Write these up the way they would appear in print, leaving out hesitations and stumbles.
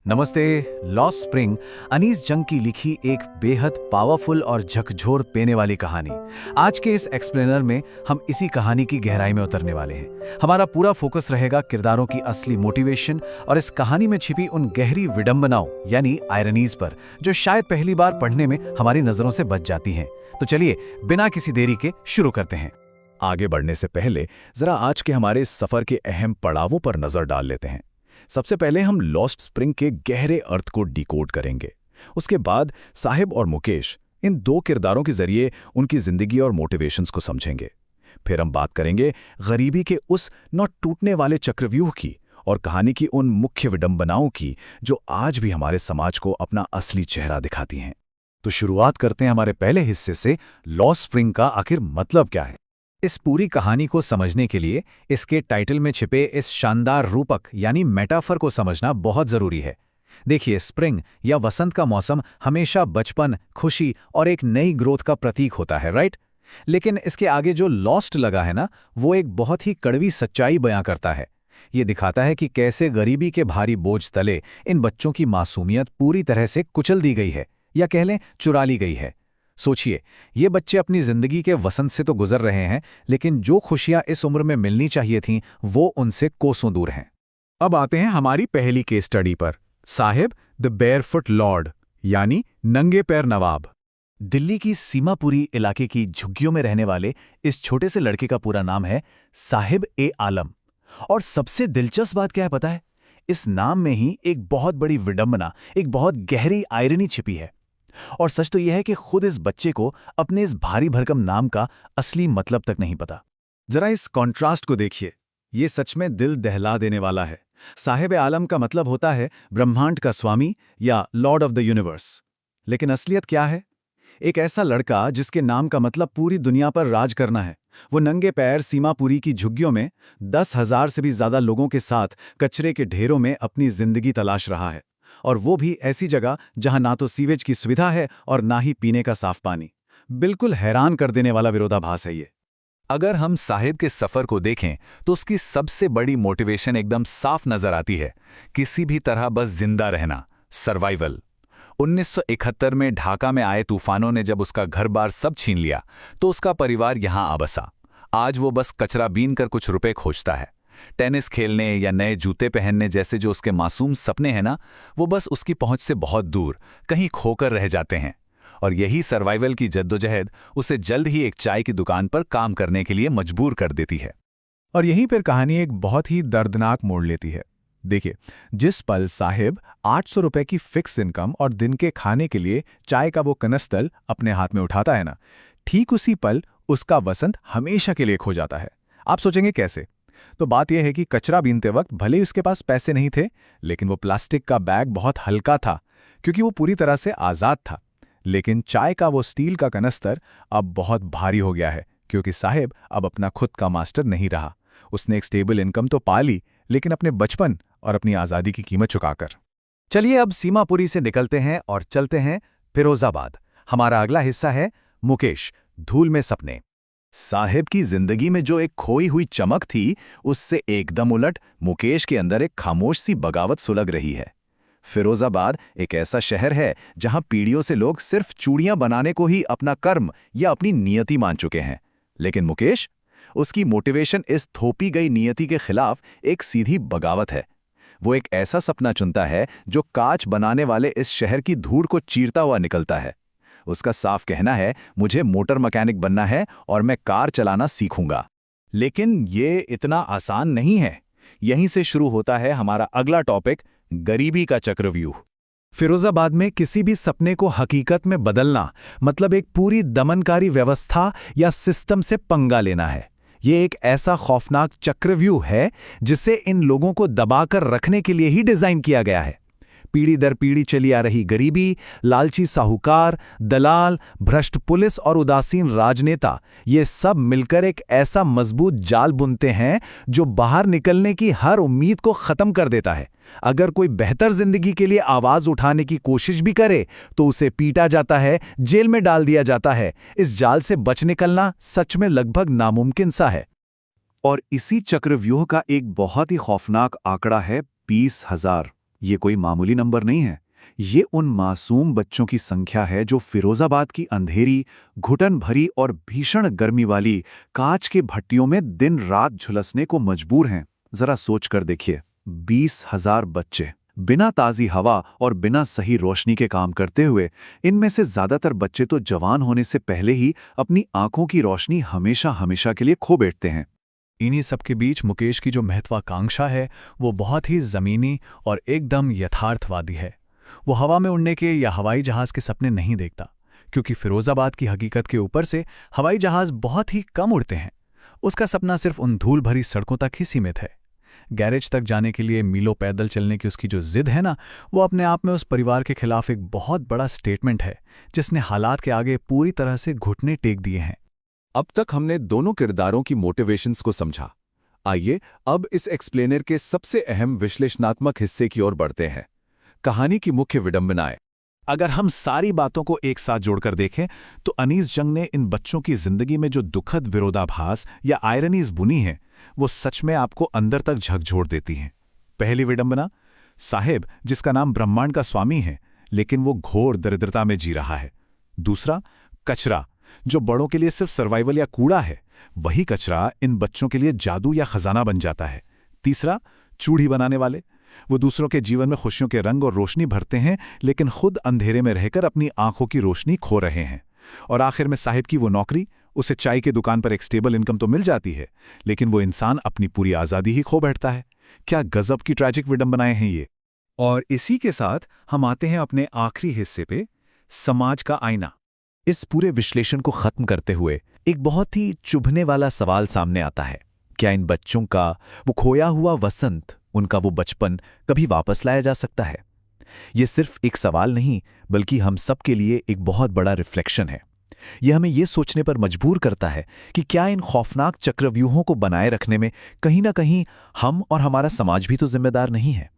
नमस्ते। Lost spring Anees जंग की लिखी एक बेहद पावरफुल और झकझोर पेने वाली कहानी। आज के इस एक्सप्लेनर में हम इसी कहानी की गहराई में उतरने वाले हैं। हमारा पूरा फोकस रहेगा किरदारों की असली मोटिवेशन और इस कहानी में छिपी उन गहरी विडंबनाओं यानी आयरनीज पर, जो शायद पहली बार पढ़ने में हमारी नजरों से बच जाती हैं। तो चलिए बिना किसी देरी के शुरू करते हैं। आगे बढ़ने से पहले जरा आज के हमारे इस सफर के अहम पड़ावों पर नजर डाल लेते हैं। सबसे पहले हम लॉस्ट स्प्रिंग के गहरे अर्थ को डिकोड करेंगे। उसके बाद साहिब और मुकेश, इन दो किरदारों के जरिए उनकी जिंदगी और मोटिवेशंस को समझेंगे। फिर हम बात करेंगे गरीबी के उस न टूटने वाले चक्रव्यूह की और कहानी की उन मुख्य विडंबनाओं की जो आज भी हमारे समाज को अपना असली चेहरा दिखाती हैं। तो शुरुआत करते हैं हमारे पहले हिस्से से। लॉस्ट स्प्रिंग का आखिर मतलब क्या है? इस पूरी कहानी को समझने के लिए इसके टाइटल में छिपे इस शानदार रूपक यानी मेटाफर को समझना बहुत जरूरी है। देखिए, स्प्रिंग या वसंत का मौसम हमेशा बचपन, खुशी और एक नई ग्रोथ का प्रतीक होता है, राइट? लेकिन इसके आगे जो लॉस्ट लगा है ना, वो एक बहुत ही कड़वी सच्चाई बयां करता है। ये दिखाता है कि कैसे गरीबी के भारी बोझ तले इन बच्चों की मासूमियत पूरी तरह से कुचल दी गई है, या कह लें चुरा ली गई है। सोचिए, ये बच्चे अपनी जिंदगी के वसंत से तो गुजर रहे हैं, लेकिन जो खुशियां इस उम्र में मिलनी चाहिए थीं, वो उनसे कोसों दूर हैं। अब आते हैं हमारी पहली केस स्टडी पर, साहिब द बेयरफुट लॉर्ड यानी नंगे पैर नवाब। दिल्ली की सीमापुरी इलाके की झुग्गियों में रहने वाले इस छोटे से लड़के का पूरा नाम है साहिब ए आलम। और सबसे दिलचस्प बात क्या है पता है? इस नाम में ही एक बहुत बड़ी विडंबना, एक बहुत गहरी आयरनी छिपी है। और सच तो यह है कि खुद इस बच्चे को अपने इस भारी भरकम नाम का असली मतलब तक नहीं पता। जरा इस कॉन्ट्रास्ट को देखिए, ये सच में दिल दहला देने वाला है। साहिब आलम का मतलब होता है ब्रह्मांड का स्वामी या लॉर्ड ऑफ द यूनिवर्स। लेकिन असलियत क्या है? एक ऐसा लड़का जिसके नाम का मतलब पूरी दुनिया पर राज करना है। वो नंगे पैर सीमापुरी की झुग्गियों में 10,000 से भी ज्यादा लोगों के साथ कचरे के ढेरों में अपनी जिंदगी तलाश रहा है। और वो भी ऐसी जगह जहां ना तो सीवेज की सुविधा है और ना ही पीने का साफ पानी। बिल्कुल हैरान कर देने वाला विरोधाभास है ये। अगर हम साहिब के सफर को देखें तो उसकी सबसे बड़ी मोटिवेशन एकदम साफ नजर आती है। किसी भी तरह बस जिंदा रहना, सर्वाइवल। 1971 में ढाका में आए तूफानों ने जब उसका घर बार सब छीन लिया, तो उसका परिवार यहां आ बसा। आज वो बस कचरा बीन कर कुछ रुपए खोजता है। टेनिस खेलने या नए जूते पहनने जैसे जो उसके मासूम सपने हैं ना, वो बस उसकी पहुंच से बहुत दूर कहीं खोकर रह जाते हैं। और यही सर्वाइवल की जद्दोजहद उसे जल्द ही एक चाय की दुकान पर काम करने के लिए मजबूर कर देती है। और यहीं पर कहानी एक बहुत ही दर्दनाक मोड़ लेती है। देखिए, जिस पल साहिब 800 रुपए की फिक्स इनकम और दिन के खाने के लिए चाय का वो कनस्तल अपने हाथ में उठाता है ना, ठीक उसी पल उसका वसंत हमेशा के लिए खो जाता है। आप सोचेंगे कैसे? तो बात यह है कि कचरा बीनते वक्त भले ही उसके पास पैसे नहीं थे, लेकिन वो प्लास्टिक का बैग बहुत हल्का था क्योंकि वो पूरी तरह से आज़ाद था। लेकिन चाय का वो स्टील का कनस्तर अब बहुत भारी हो गया है क्योंकि साहिब अब अपना खुद का मास्टर नहीं रहा। उसने एक स्टेबल इनकम तो पा ली, लेकिन अपने बचपन और अपनी आज़ादी की कीमत चुकाकर। चलिए अब सीमापुरी से निकलते हैं और चलते हैं फिरोजाबाद। हमारा अगला हिस्सा है मुकेश, धूल में सपने। साहिब की जिंदगी में जो एक खोई हुई चमक थी, उससे एकदम उलट मुकेश के अंदर एक खामोश सी बगावत सुलग रही है। फिरोजाबाद एक ऐसा शहर है जहां पीढ़ियों से लोग सिर्फ चूड़ियां बनाने को ही अपना कर्म या अपनी नियति मान चुके हैं। लेकिन मुकेश, उसकी मोटिवेशन इस थोपी गई नियति के खिलाफ एक सीधी बगावत है। वो एक ऐसा सपना चुनता है जो कांच बनाने वाले इस शहर की धूड़ को चीरता हुआ निकलता है। उसका साफ कहना है, मुझे मोटर मैकेनिक बनना है और मैं कार चलाना सीखूंगा। लेकिन ये इतना आसान नहीं है। यहीं से शुरू होता है हमारा अगला टॉपिक, गरीबी का चक्रव्यूह। फिरोजाबाद में किसी भी सपने को हकीकत में बदलना मतलब एक पूरी दमनकारी व्यवस्था या सिस्टम से पंगा लेना है। ये एक ऐसा खौफनाक चक्रव्यूह है जिसे इन लोगों को दबाकर रखने के लिए ही डिजाइन किया गया है। पीढ़ी दर पीढ़ी चली आ रही गरीबी, लालची साहूकार, दलाल, भ्रष्ट पुलिस और उदासीन राजनेता, ये सब मिलकर एक ऐसा मजबूत जाल बुनते हैं जो बाहर निकलने की हर उम्मीद को खत्म कर देता है। अगर कोई बेहतर जिंदगी के लिए आवाज उठाने की कोशिश भी करे तो उसे पीटा जाता है, जेल में डाल दिया जाता है। इस जाल से बच निकलना सच में लगभग नामुमकिन सा है। और इसी चक्रव्यूह का एक बहुत ही खौफनाक आंकड़ा है 20,000। ये कोई मामूली नंबर नहीं है। ये उन मासूम बच्चों की संख्या है जो फिरोजाबाद की अंधेरी, घुटन भरी और भीषण गर्मी वाली कांच के भट्टियों में दिन रात झुलसने को मजबूर हैं। जरा सोच कर देखिए, 20,000 बच्चे बिना ताज़ी हवा और बिना सही रोशनी के काम करते हुए। इनमें से ज्यादातर बच्चे तो जवान होने से पहले ही अपनी आंखों की रोशनी हमेशा हमेशा के लिए खो बैठते हैं। इन्हीं सबके बीच मुकेश की जो महत्वाकांक्षा है वो बहुत ही ज़मीनी और एकदम यथार्थवादी है। वो हवा में उड़ने के या हवाई जहाज़ के सपने नहीं देखता, क्योंकि फिरोजाबाद की हकीकत के ऊपर से हवाई जहाज़ बहुत ही कम उड़ते हैं। उसका सपना सिर्फ उन धूल भरी सड़कों तक ही सीमित है। गैरेज तक जाने के लिए मीलों पैदल चलने की उसकी जो जिद है ना, वो अपने आप में उस परिवार के खिलाफ एक बहुत बड़ा स्टेटमेंट है, जिसने हालात के आगे पूरी तरह से घुटने टेक दिए हैं। अब तक हमने दोनों किरदारों की मोटिवेशंस को समझा। आइए अब इस एक्सप्लेनर के सबसे अहम विश्लेषणात्मक हिस्से की ओर बढ़ते हैं, कहानी की मुख्य विडंबनाएं। अगर हम सारी बातों को एक साथ जोड़कर देखें तो अनीस जंग ने इन बच्चों की जिंदगी में जो दुखद विरोधाभास या आयरनीज बुनी है, वो सच में आपको अंदर तक झकझोर देती हैं। पहली विडंबना, साहेब जिसका नाम ब्रह्मांड का स्वामी है लेकिन वो घोर दरिद्रता में जी रहा है। दूसरा, कचरा जो बड़ों के लिए सिर्फ सर्वाइवल या कूड़ा है, वही कचरा इन बच्चों के लिए जादू या खजाना बन जाता है। तीसरा, चूड़ी बनाने वाले, वो दूसरों के जीवन में खुशियों के रंग और रोशनी भरते हैं लेकिन खुद अंधेरे में रहकर अपनी आंखों की रोशनी खो रहे हैं। और आखिर में साहिब की वो नौकरी, उसे चाय की दुकान पर एक स्टेबल इनकम तो मिल जाती है लेकिन वो इंसान अपनी पूरी आज़ादी ही खो बैठता है। क्या गजब की ट्रैजिक विडंबनाएं हैं ये। और इसी के साथ हम आते हैं अपने आखिरी हिस्से पे, समाज का आईना। इस पूरे विश्लेषण को खत्म करते हुए एक बहुत ही चुभने वाला सवाल सामने आता है। क्या इन बच्चों का वो खोया हुआ वसंत, उनका वो बचपन कभी वापस लाया जा सकता है? ये सिर्फ एक सवाल नहीं बल्कि हम सब के लिए एक बहुत बड़ा रिफ्लेक्शन है। यह हमें ये सोचने पर मजबूर करता है कि क्या इन खौफनाक चक्रव्यूहों को बनाए रखने में कहीं ना कहीं हम और हमारा समाज भी तो जिम्मेदार नहीं है?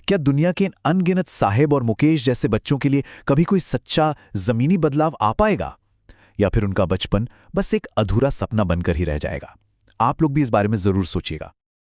क्या दुनिया के इन अनगिनत साहेब और मुकेश जैसे बच्चों के लिए कभी कोई सच्चा जमीनी बदलाव आ पाएगा, या फिर उनका बचपन बस एक अधूरा सपना बनकर ही रह जाएगा? आप लोग भी इस बारे में जरूर सोचिएगा।